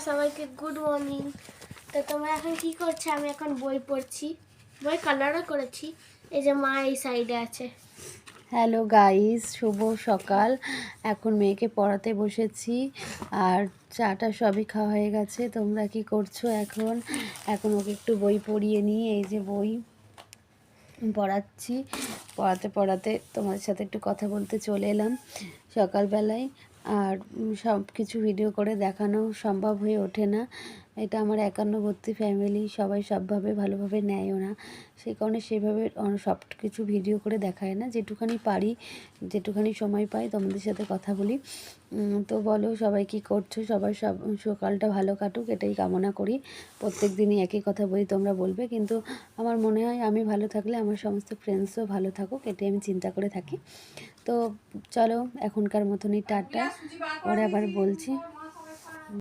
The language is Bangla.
সবাইকে গুড মর্নিং। তো তোমরা এখন কি করছো? আমি এখন বই পড়ছি, বই কালারও করেছি। এই যে মা এই সাইডে আছে। হ্যালো গাইস, শুভ সকাল। এখন মেয়েকে পড়াতে বসেছি আর চাটা সবই খাওয়া হয়ে গেছে। তোমরা কি করছো? এখন ওকে একটু বই পড়িয়ে নিই। এই যে বই পড়াচ্ছি, পড়াতে পড়াতে তোমাদের সাথে একটু কথা বলতে চলে এলাম সকালবেলায়। আর সব কিছু ভিডিও করে দেখানো সম্ভব হয়ে ওঠে না। এটা আমার একান্নবর্তী ফ্যামিলি, সবাই সবভাবে ভালোভাবে নেয়ও না, সেই কারণে সেভাবে সব কিছু ভিডিও করে দেখায় না। যেটুখানি পারি, যেটুখানি সময় পাই তোমাদের সাথে কথা বলি। তো বলো, সবাই কি করছো? সবাই সকালটা ভালো কাটুক, এটাই কামনা করি। প্রত্যেক দিনই একই কথা বলি, তোমরা বলবে, কিন্তু আমার মনে হয় আমি ভালো থাকলে আমার সমস্ত ফ্রেন্ডসও ভালো থাকুক, এটাই আমি চিন্তা করে থাকি। তো চলো, এখনকার মতনই টাটা, পরে আবার বলছি।